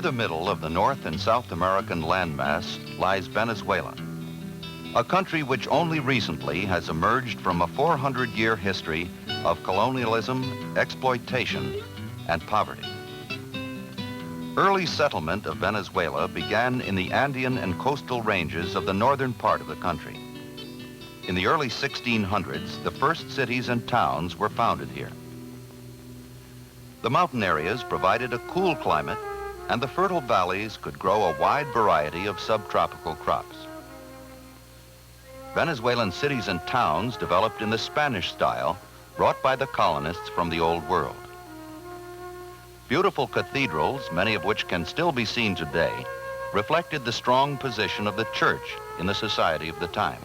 the middle of the North and South American landmass lies Venezuela, a country which only recently has emerged from a 400-year history of colonialism, exploitation, and poverty. Early settlement of Venezuela began in the Andean and coastal ranges of the northern part of the country. In the early 1600s, the first cities and towns were founded here. The mountain areas provided a cool climate, and the fertile valleys could grow a wide variety of subtropical crops. Venezuelan cities and towns developed in the Spanish style, brought by the colonists from the Old World. Beautiful cathedrals, many of which can still be seen today, reflected the strong position of the church in the society of the time.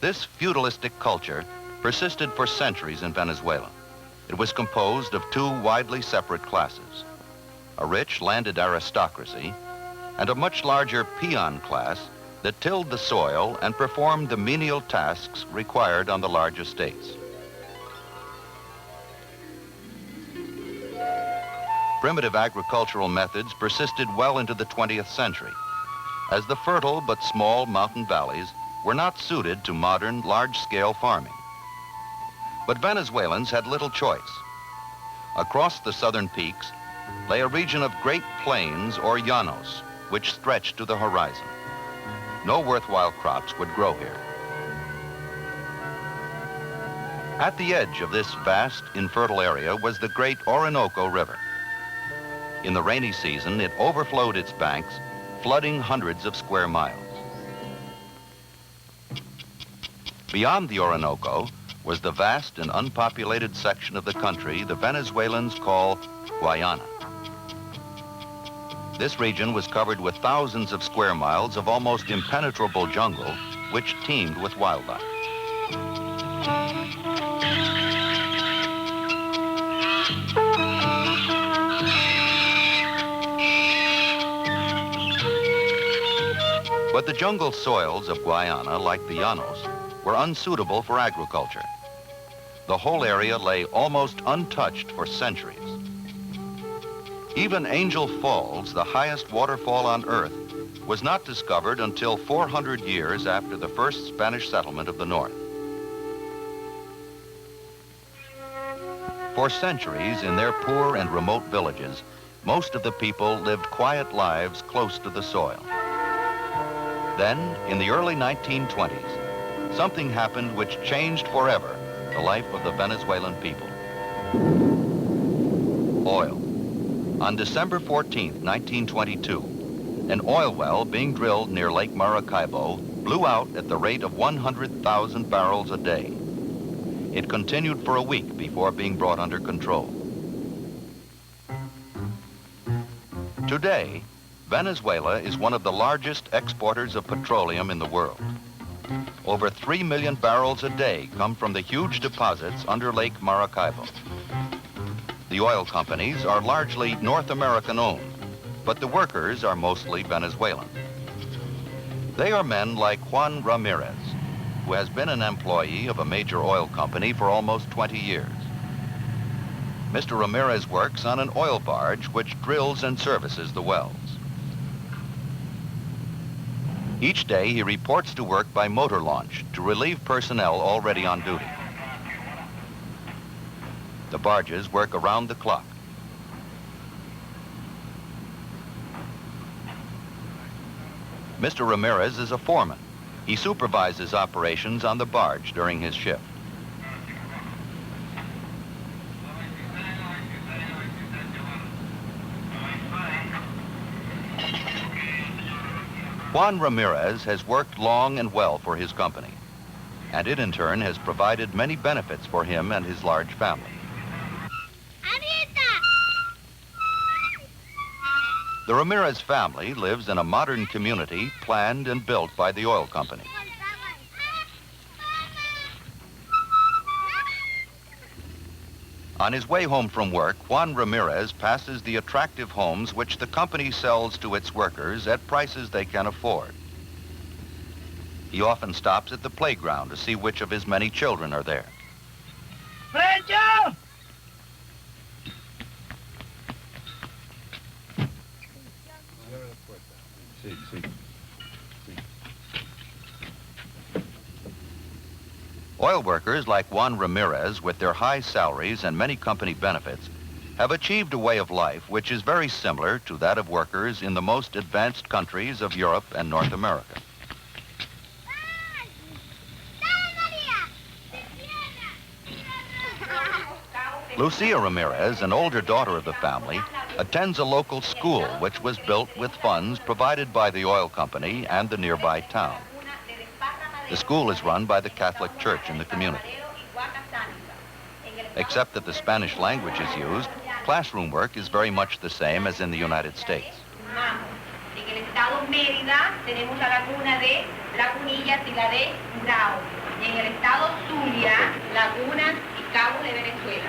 This feudalistic culture persisted for centuries in Venezuela. It was composed of two widely separate classes, a rich landed aristocracy and a much larger peon class that tilled the soil and performed the menial tasks required on the large estates. Primitive agricultural methods persisted well into the 20th century, as the fertile but small mountain valleys were not suited to modern large-scale farming. But Venezuelans had little choice. Across the southern peaks lay a region of great plains or llanos, which stretched to the horizon. No worthwhile crops would grow here. At the edge of this vast, infertile area was the great Orinoco River. In the rainy season, it overflowed its banks, flooding hundreds of square miles. Beyond the Orinoco was the vast and unpopulated section of the country the Venezuelans call Guayana. This region was covered with thousands of square miles of almost impenetrable jungle, which teemed with wildlife. But the jungle soils of Guayana, like the Llanos, were unsuitable for agriculture. The whole area lay almost untouched for centuries. Even Angel Falls, the highest waterfall on Earth, was not discovered until 400 years after the first Spanish settlement of the North. For centuries, in their poor and remote villages, most of the people lived quiet lives close to the soil. Then, in the early 1920s, something happened which changed forever the life of the Venezuelan people. Oil. On December 14, 1922, an oil well being drilled near Lake Maracaibo blew out at the rate of 100,000 barrels a day. It continued for a week before being brought under control. Today, Venezuela is one of the largest exporters of petroleum in the world. Over 3 million barrels a day come from the huge deposits under Lake Maracaibo. The oil companies are largely North American owned, but the workers are mostly Venezuelan. They are men like Juan Ramirez, who has been an employee of a major oil company for almost 20 years. Mr. Ramirez works on an oil barge which drills and services the wells. Each day he reports to work by motor launch to relieve personnel already on duty. The barges work around the clock. Mr. Ramirez is a foreman. He supervises operations on the barge during his shift. Juan Ramirez has worked long and well for his company, and it in turn has provided many benefits for him and his large family. The Ramirez family lives in a modern community planned and built by the oil company. On his way home from work, Juan Ramirez passes the attractive homes which the company sells to its workers at prices they can afford. He often stops at the playground to see which of his many children are there. Oil workers like Juan Ramirez, with their high salaries and many company benefits, have achieved a way of life which is very similar to that of workers in the most advanced countries of Europe and North America. Lucia Ramirez, an older daughter of the family, attends a local school which was built with funds provided by the oil company and the nearby town. The school is run by the Catholic Church in the community. Except that the Spanish language is used, classroom work is very much the same as in the United States. En el estado Merida tenemos la laguna de Lagunillas y la de Urao. Y en el estado Zulia, lagunas y cabos de Venezuela.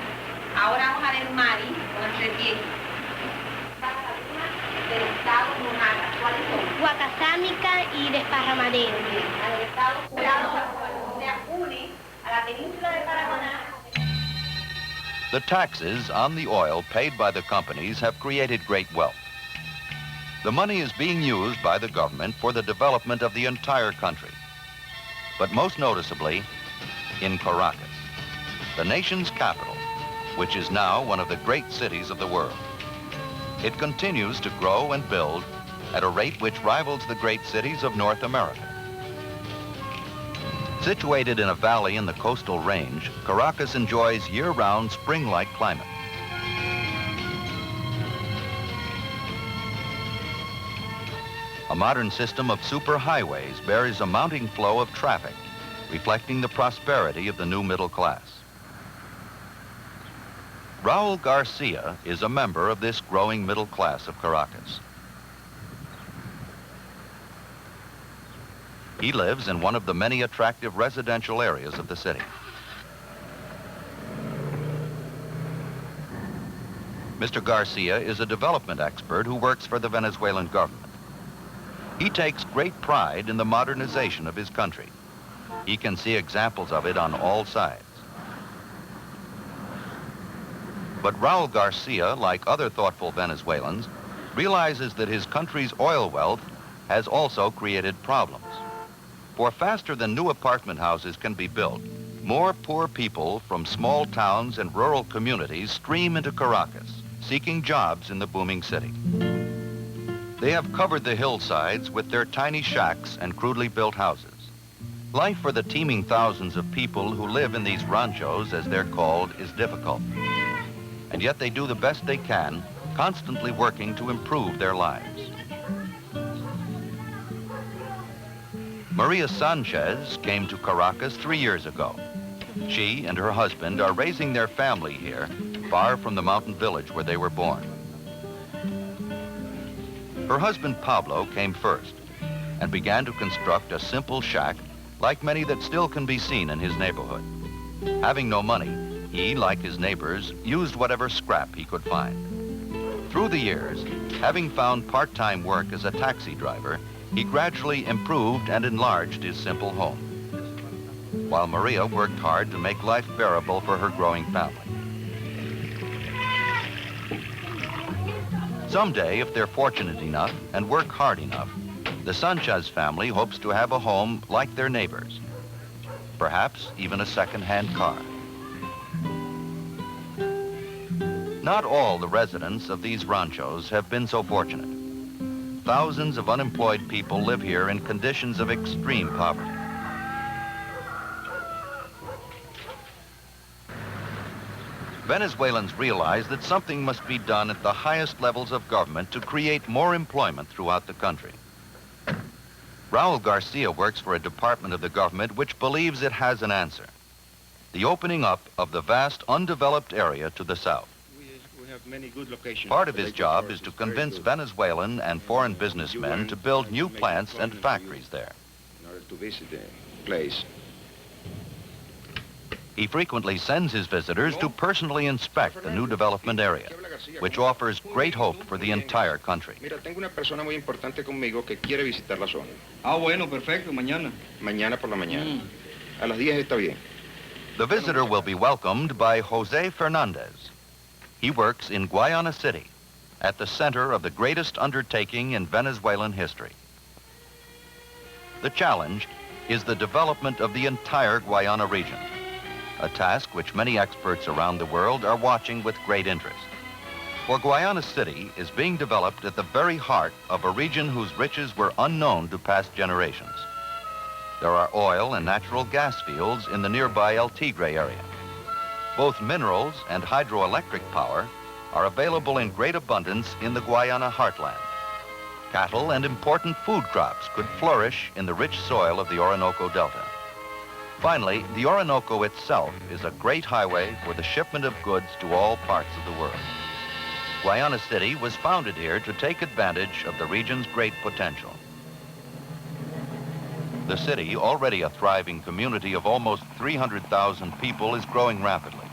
Ahora vamos a ver Mari con el recién. Del estado Monagas, ¿cuáles son? Guacasámica y Desparramadero. Al estado Jurado se une a la península de Paraguaná. The taxes on the oil paid by the companies have created great wealth. The money is being used by the government for the development of the entire country, but most noticeably in Caracas, the nation's capital, which is now one of the great cities of the world. It continues to grow and build at a rate which rivals the great cities of North America. Situated in a valley in the coastal range, Caracas enjoys year-round spring-like climate. A modern system of superhighways bears a mounting flow of traffic, reflecting the prosperity of the new middle class. Raul Garcia is a member of this growing middle class of Caracas. He lives in one of the many attractive residential areas of the city. Mr. Garcia is a development expert who works for the Venezuelan government. He takes great pride in the modernization of his country. He can see examples of it on all sides. But Raul Garcia, like other thoughtful Venezuelans, realizes that his country's oil wealth has also created problems. For faster than new apartment houses can be built, more poor people from small towns and rural communities stream into Caracas, seeking jobs in the booming city. They have covered the hillsides with their tiny shacks and crudely built houses. Life for the teeming thousands of people who live in these ranchos, as they're called, is difficult. And yet they do the best they can, constantly working to improve their lives. Maria Sanchez came to Caracas 3 years ago. She and her husband are raising their family here, far from the mountain village where they were born. Her husband Pablo came first and began to construct a simple shack like many that still can be seen in his neighborhood. Having no money, he, like his neighbors, used whatever scrap he could find. Through the years, having found part-time work as a taxi driver, he gradually improved and enlarged his simple home, while Maria worked hard to make life bearable for her growing family. Someday, if they're fortunate enough and work hard enough, the Sanchez family hopes to have a home like their neighbors, perhaps even a second-hand car. Not all the residents of these ranchos have been so fortunate. Thousands of unemployed people live here in conditions of extreme poverty. Venezuelans realize that something must be done at the highest levels of government to create more employment throughout the country. Raul Garcia works for a department of the government which believes it has an answer: the opening up of the vast undeveloped area to the south. Many good locations. Part of his job is to convince Venezuelan and foreign businessmen to build new plants and factories there. In order to visit the place. He frequently sends his visitors to personally inspect the new development area, which offers great hope for the entire country. Mira, tengo una persona muy importante conmigo que quiere visitar la zona. Ah, bueno, perfecto, mañana. Mañana por la mañana. A las 10 está bien. The visitor will be welcomed by Jose Fernandez. He works in Guayana City, at the center of the greatest undertaking in Venezuelan history. The challenge is the development of the entire Guayana region, a task which many experts around the world are watching with great interest. For Guayana City is being developed at the very heart of a region whose riches were unknown to past generations. There are oil and natural gas fields in the nearby El Tigre area. Both minerals and hydroelectric power are available in great abundance in the Guayana heartland. Cattle and important food crops could flourish in the rich soil of the Orinoco Delta. Finally, the Orinoco itself is a great highway for the shipment of goods to all parts of the world. Guayana City was founded here to take advantage of the region's great potential. The city, already a thriving community of almost 300,000 people, is growing rapidly.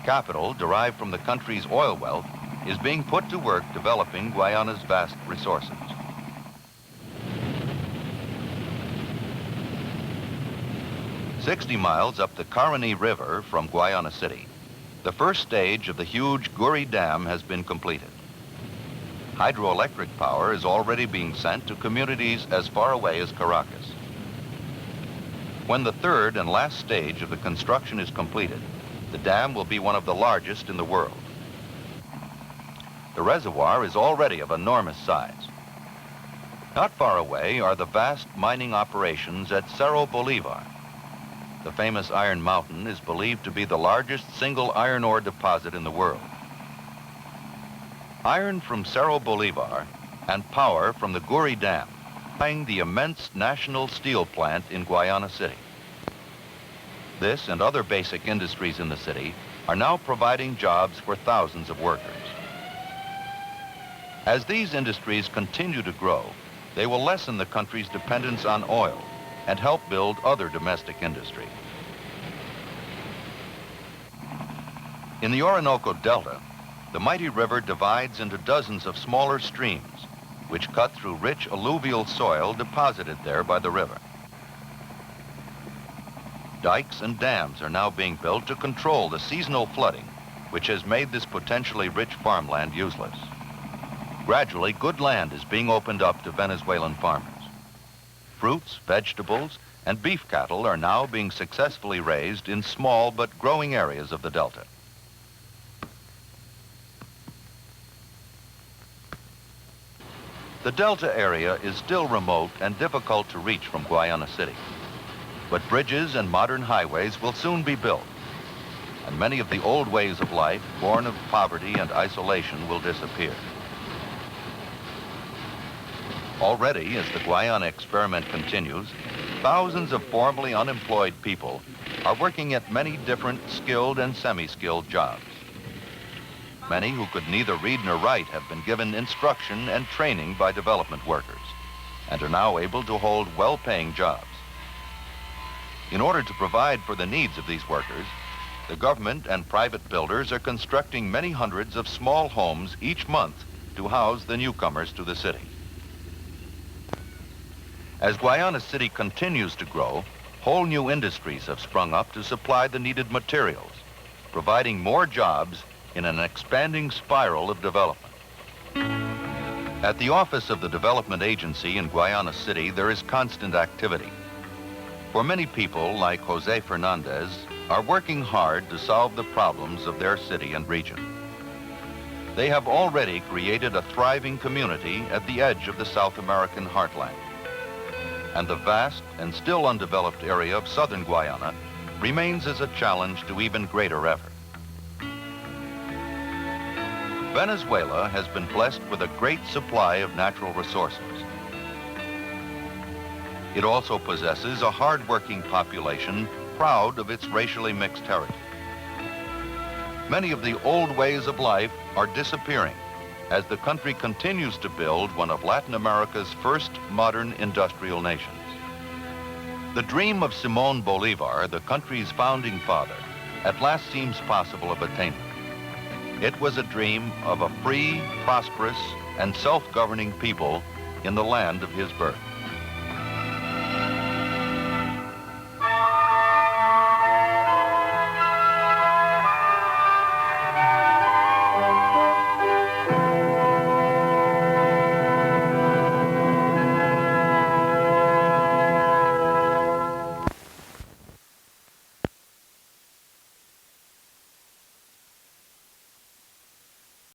Capital, derived from the country's oil wealth, is being put to work developing Guayana's vast resources. "60 miles up the Caroni River from Guayana City, the first stage of the huge Guri Dam has been completed. Hydroelectric power is already being sent to communities as far away as Caracas. When the third and last stage of the construction is completed, the dam will be one of the largest in the world. The reservoir is already of enormous size. Not far away are the vast mining operations at Cerro Bolivar. The famous Iron Mountain is believed to be the largest single iron ore deposit in the world. Iron from Cerro Bolivar and power from the Guri Dam, supplying the immense national steel plant in Guayana City. This and other basic industries in the city are now providing jobs for thousands of workers. As these industries continue to grow, they will lessen the country's dependence on oil and help build other domestic industry. In the Orinoco Delta, the mighty river divides into dozens of smaller streams, which cut through rich alluvial soil deposited there by the river. Dikes and dams are now being built to control the seasonal flooding, which has made this potentially rich farmland useless. Gradually, good land is being opened up to Venezuelan farmers. Fruits, vegetables, and beef cattle are now being successfully raised in small but growing areas of the Delta. The Delta area is still remote and difficult to reach from Guayana City, but bridges and modern highways will soon be built, and many of the old ways of life, born of poverty and isolation, will disappear. Already, as the Guayana experiment continues, thousands of formerly unemployed people are working at many different skilled and semi-skilled jobs. Many who could neither read nor write have been given instruction and training by development workers and are now able to hold well-paying jobs. In order to provide for the needs of these workers, the government and private builders are constructing many hundreds of small homes each month to house the newcomers to the city. As Guayana City continues to grow, whole new industries have sprung up to supply the needed materials, providing more jobs in an expanding spiral of development. At the office of the Development Agency in Guayana City, there is constant activity. For many people, like Jose Fernandez, are working hard to solve the problems of their city and region. They have already created a thriving community at the edge of the South American heartland. And the vast and still undeveloped area of southern Guayana remains as a challenge to even greater effort. Venezuela has been blessed with a great supply of natural resources. It also possesses a hard-working population proud of its racially mixed heritage. Many of the old ways of life are disappearing as the country continues to build one of Latin America's first modern industrial nations. The dream of Simone Bolivar, the country's founding father, at last seems possible of attainment. It was a dream of a free, prosperous, and self-governing people in the land of his birth.